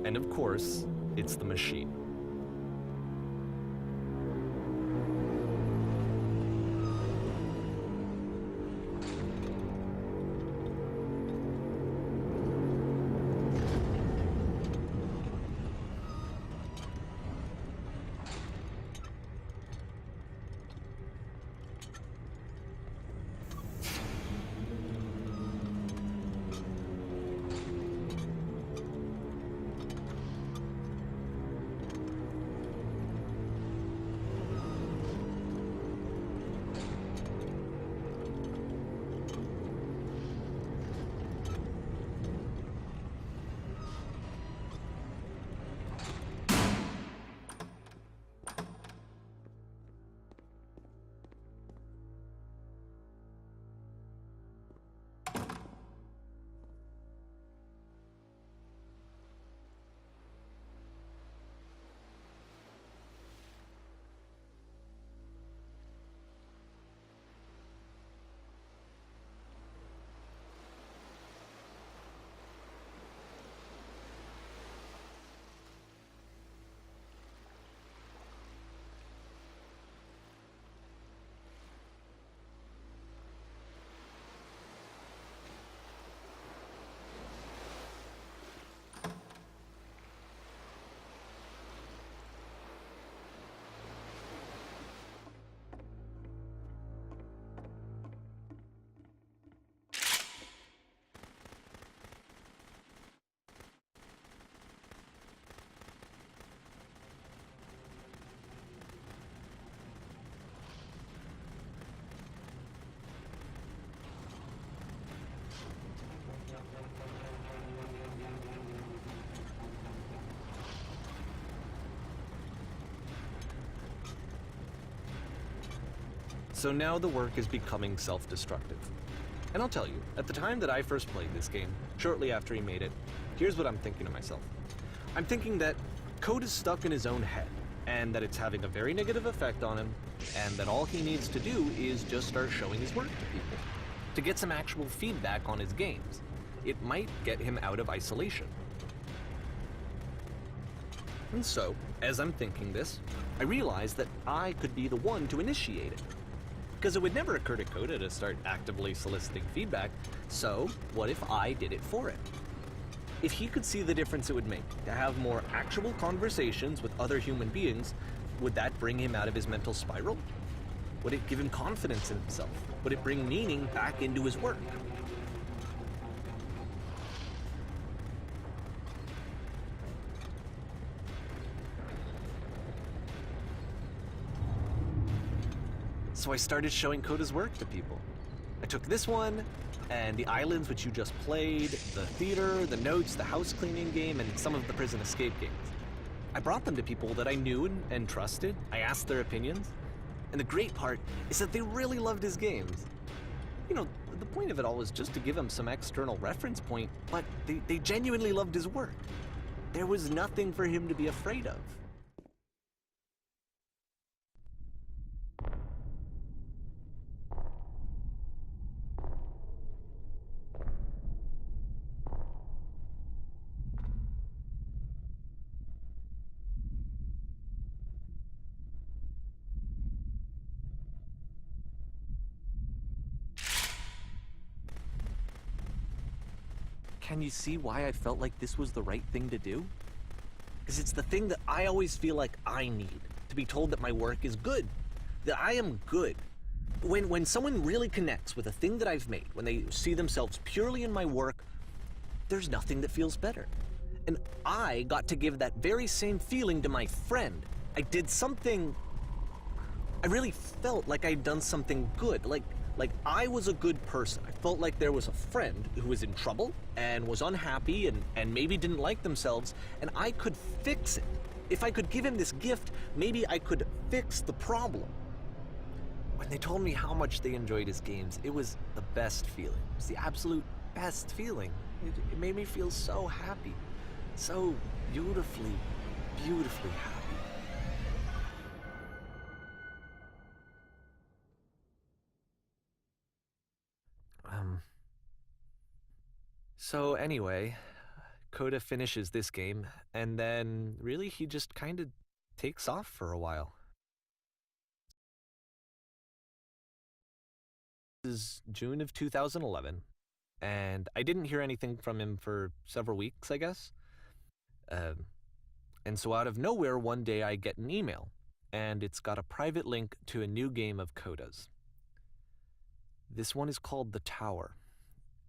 And of course, it's the machine. So now the work is becoming self-destructive. And I'll tell you, at the time that I first played this game, shortly after he made it, here's what I'm thinking to myself. I'm thinking that code is stuck in his own head, and that it's having a very negative effect on him, and that all he needs to do is just start showing his work to people, to get some actual feedback on his games. It might get him out of isolation. And so, as I'm thinking this, I realize that I could be the one to initiate it. Because it would never occur to Coda to start actively soliciting feedback, so what if I did it for him? If he could see the difference it would make to have more actual conversations with other human beings, would that bring him out of his mental spiral? Would it give him confidence in himself? Would it bring meaning back into his work? So I started showing Coda's work to people. I took this one, and the islands which you just played, the theater, the notes, the house cleaning game, and some of the prison escape games. I brought them to people that I knew and trusted. I asked their opinions. And the great part is that they really loved his games. You know, the point of it all was just to give him some external reference point, but they genuinely loved his work. There was nothing for him to be afraid of. Can you see why I felt like this was the right thing to do? Because it's the thing that I always feel like I need, to be told that my work is good, that I am good. When someone really connects with a thing that I've made, when they see themselves purely in my work, there's nothing that feels better. And I got to give that very same feeling to my friend. I did something, I really felt like I'd done something good, like I was a good person. I felt like there was a friend who was in trouble and was unhappy and maybe didn't like themselves, and I could fix it. If I could give him this gift, maybe I could fix the problem. When they told me how much they enjoyed his games, it was the best feeling. It was the absolute best feeling. It made me feel so happy, so beautifully, beautifully happy. So anyway, Coda finishes this game, and then really he just kind of takes off for a while. This is June of 2011, and I didn't hear anything from him for several weeks, I guess. And so out of nowhere, one day I get an email, and it's got a private link to a new game of Coda's. This one is called The Tower,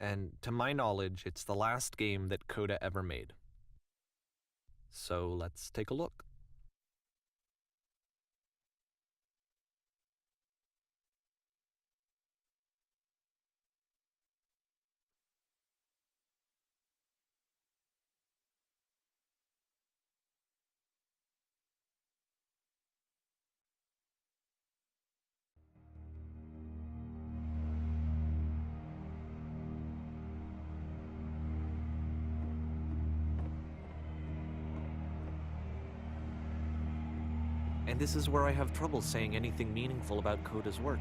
and to my knowledge, it's the last game that Coda ever made. So let's take a look. And this is where I have trouble saying anything meaningful about Coda's work.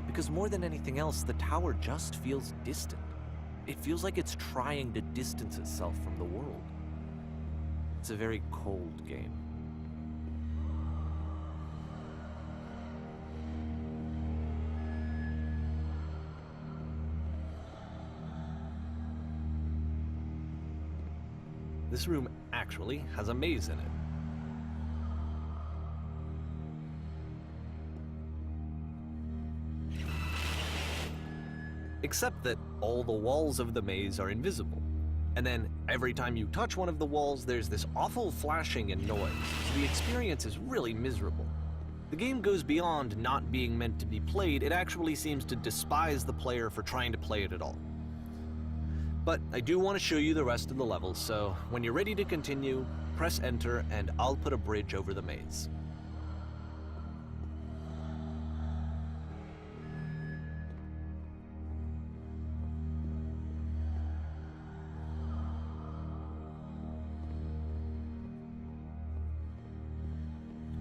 Because more than anything else, the tower just feels distant. It feels like it's trying to distance itself from the world. It's a very cold game. This room actually has a maze in it. Except that all the walls of the maze are invisible. And then every time you touch one of the walls, there's this awful flashing and noise, so the experience is really miserable. The game goes beyond not being meant to be played, it actually seems to despise the player for trying to play it at all. But I do want to show you the rest of the levels, so when you're ready to continue, press enter and I'll put a bridge over the maze.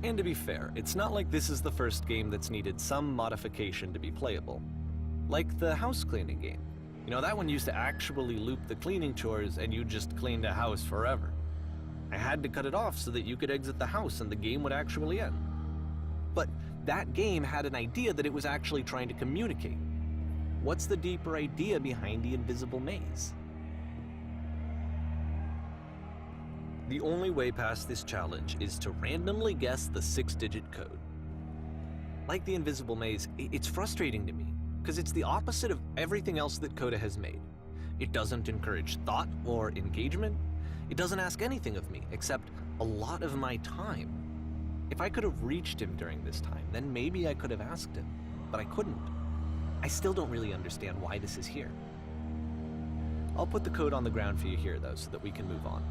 And to be fair, it's not like this is the first game that's needed some modification to be playable. Like the house cleaning game. You know, that one used to actually loop the cleaning chores and you just cleaned a house forever. I had to cut it off so that you could exit the house and the game would actually end. But that game had an idea that it was actually trying to communicate. What's the deeper idea behind the invisible maze? The only way past this challenge is to randomly guess the 6-digit code. Like the invisible maze, it's frustrating to me, because it's the opposite of everything else that Coda has made. It doesn't encourage thought or engagement. It doesn't ask anything of me, except a lot of my time. If I could have reached him during this time, then maybe I could have asked him, but I couldn't. I still don't really understand why this is here. I'll put the code on the ground for you here, though, so that we can move on.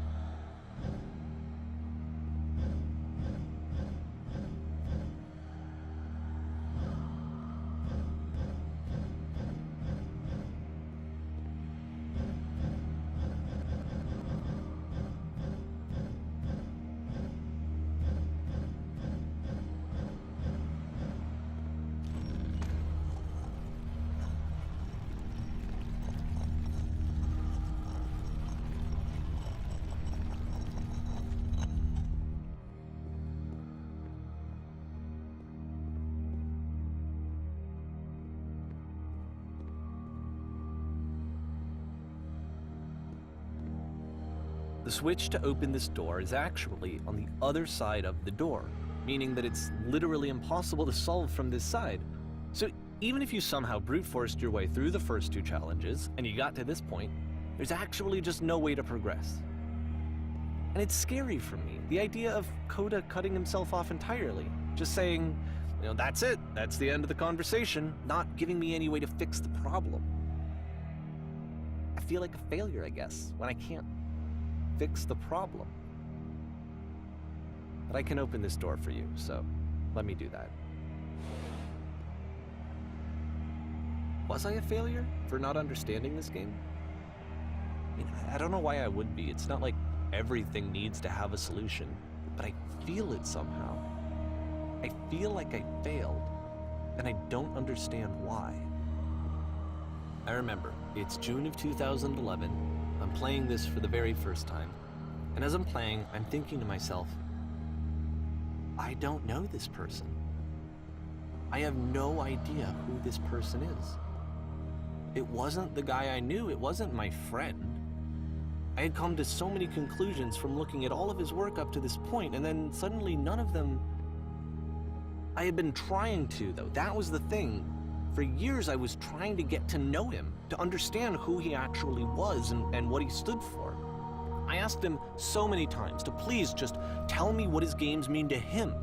The switch to open this door is actually on the other side of the door, meaning that it's literally impossible to solve from this side. So even if you somehow brute forced your way through the first 2 challenges, and you got to this point, there's actually just no way to progress. And it's scary for me, the idea of Coda cutting himself off entirely, just saying, you know, that's it, that's the end of the conversation, not giving me any way to fix the problem. I feel like a failure, I guess, when I can't fix the problem. But I can open this door for you, so let me do that. Was I a failure for not understanding this game? I mean, I don't know why I would be. It's not like everything needs to have a solution, but I feel it somehow. I feel like I failed, and I don't understand why. I remember, it's June of 2011, I'm playing this for the very first time, and as I'm playing, I'm thinking to myself, I don't know this person. I have no idea who this person is. It wasn't the guy I knew, it wasn't my friend. I had come to so many conclusions from looking at all of his work up to this point, and then suddenly none of them... I had been trying to, though. That was the thing. For years I was trying to get to know him, to understand who he actually was and what he stood for. I asked him so many times to please just tell me what his games mean to him.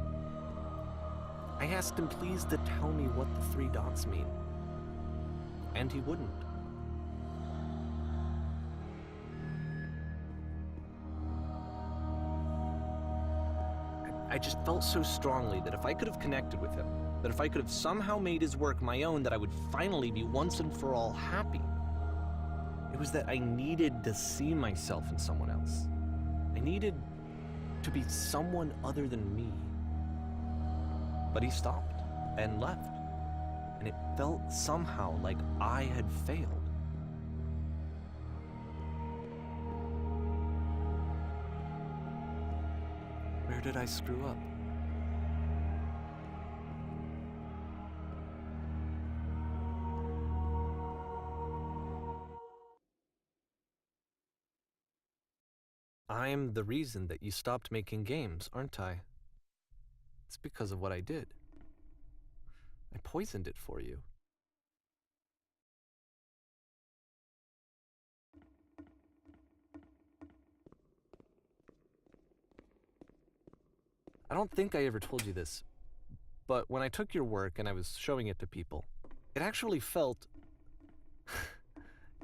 I asked him please to tell me what the 3 dots mean. And he wouldn't. I just felt so strongly that if I could have connected with him, that if I could have somehow made his work my own, that I would finally be once and for all happy. It was that I needed to see myself in someone else. I needed to be someone other than me. But he stopped and left, and it felt somehow like I had failed. Where did I screw up? I'm the reason that you stopped making games, aren't I? It's because of what I did. I poisoned it for you. I don't think I ever told you this, but when I took your work and I was showing it to people, it actually felt...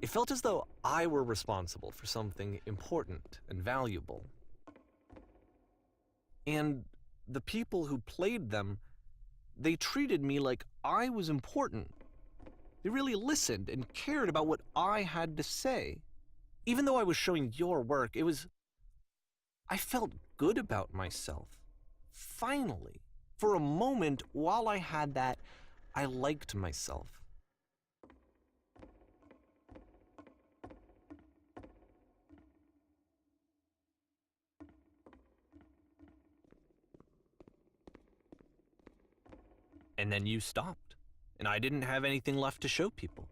it felt as though I were responsible for something important and valuable. And the people who played them, they treated me like I was important. They really listened and cared about what I had to say. Even though I was showing your work, I felt good about myself. Finally, for a moment, while I had that, I liked myself. And then you stopped, and I didn't have anything left to show people.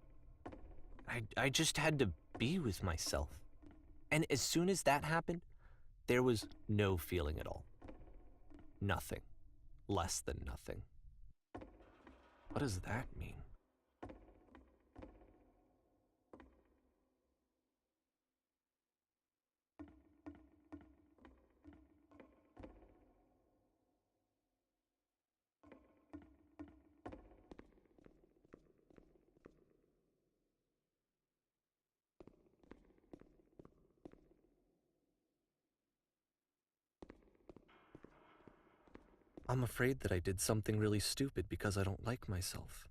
I just had to be with myself. And as soon as that happened, there was no feeling at all. Nothing. Less than nothing. What does that mean? I'm afraid that I did something really stupid because I don't like myself.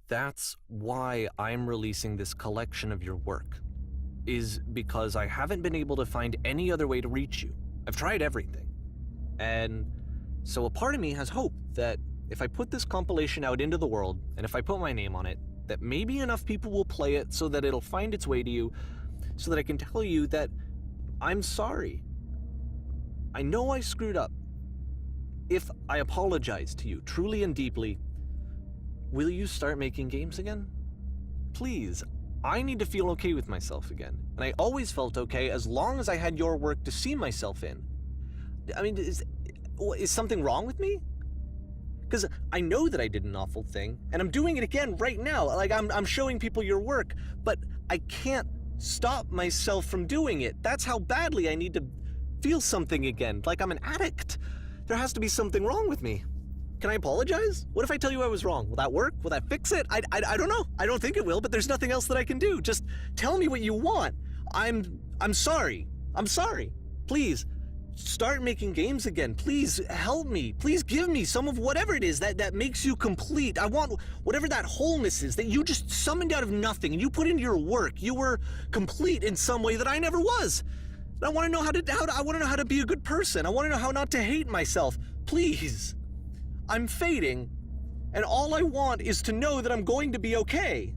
That's why I'm releasing this collection of your work, is because I haven't been able to find any other way to reach you. I've tried everything. And so a part of me has hope that if I put this compilation out into the world, and if I put my name on it, that maybe enough people will play it so that it'll find its way to you, so that I can tell you that I'm sorry. I know I screwed up. If I apologize to you truly and deeply, will you start making games again? Please, I need to feel okay with myself again. And I always felt okay as long as I had your work to see myself in. I mean, is something wrong with me? Because I know that I did an awful thing, and I'm doing it again right now. Like, I'm showing people your work, but I can't stop myself from doing it. That's how badly I need to feel something again, like I'm an addict. There has to be something wrong with me. Can I apologize? What if I tell you I was wrong? Will that work? Will that fix it? I don't know. I don't think it will, but there's nothing else that I can do. Just tell me what you want. I'm sorry. I'm sorry. Please, start making games again. Please help me. Please give me some of whatever it is that makes you complete. I want whatever that wholeness is that you just summoned out of nothing and you put into your work. You were complete in some way that I never was. I want to know how to be a good person. I want to know how not to hate myself. Please. I'm fading, and all I want is to know that I'm going to be okay.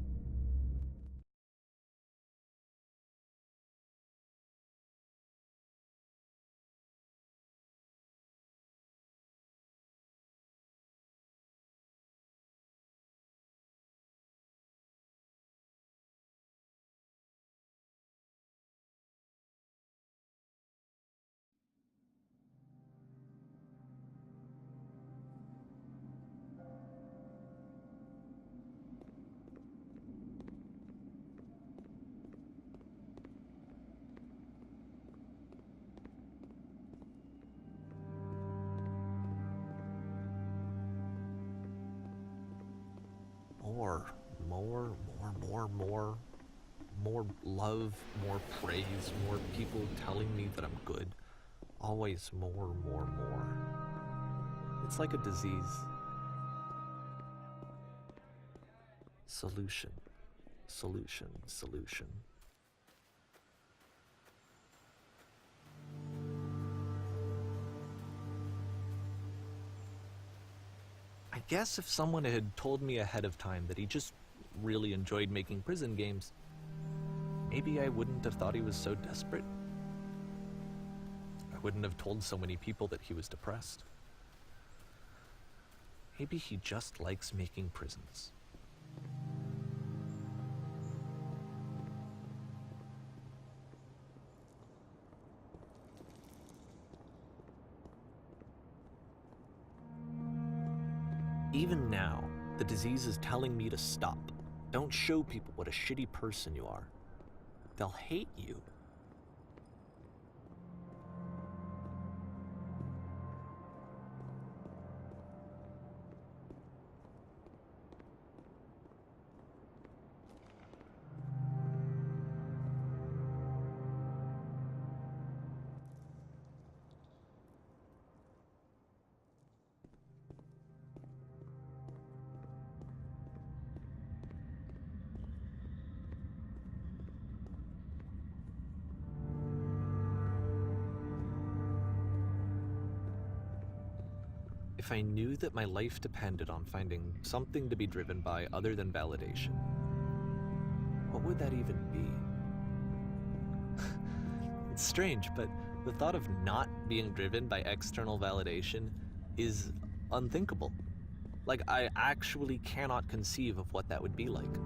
More love, more praise, more people telling me that I'm good. Always more. It's like a disease. Solution. I guess if someone had told me ahead of time that he just really enjoyed making prison games, maybe I wouldn't have thought he was so desperate. I wouldn't have told so many people that he was depressed. Maybe he just likes making prisons. Even now, the disease is telling me to stop. Don't show people what a shitty person you are. They'll hate you. If I knew that my life depended on finding something to be driven by other than validation, what would that even be? It's strange, but the thought of not being driven by external validation is unthinkable. Like, I actually cannot conceive of what that would be like.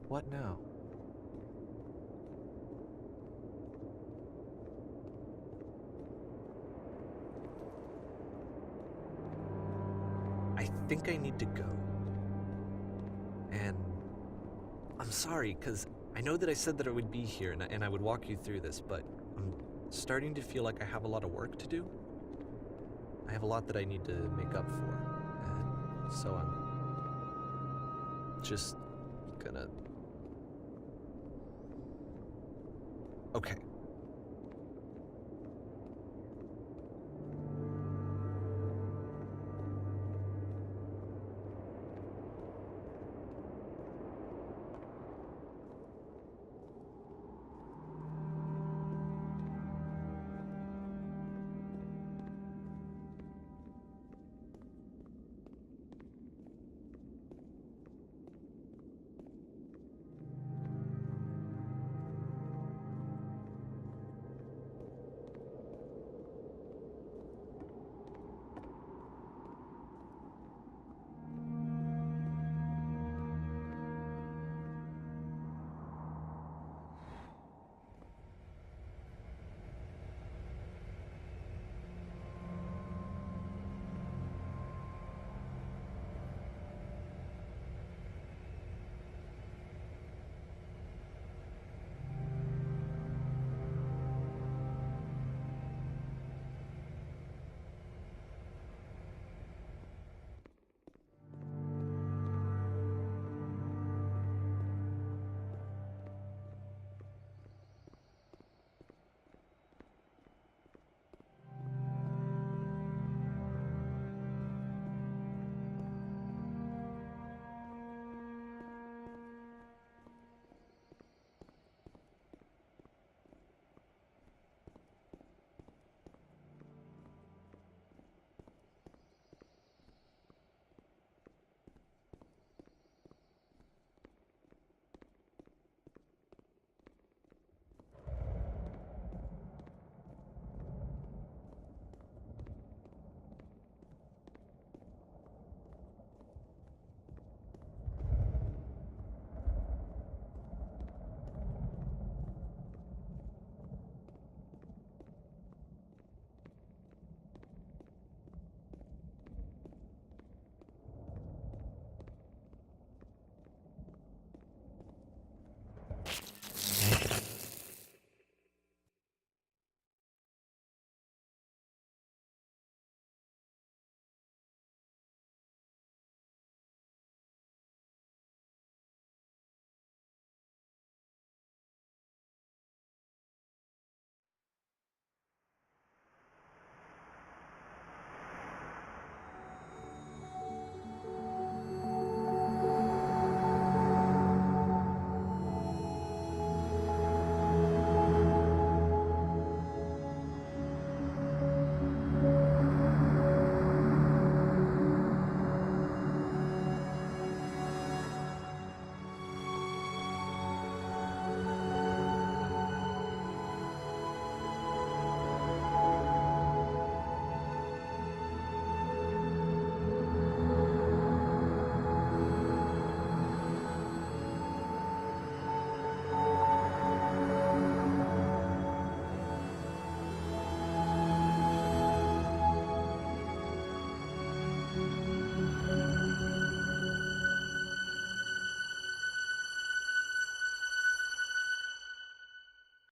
What now? I think I need to go. And I'm sorry, because I know that I said that I would be here and I would walk you through this, but I'm starting to feel like I have a lot of work to do. I have a lot that I need to make up for. And so I'm just gonna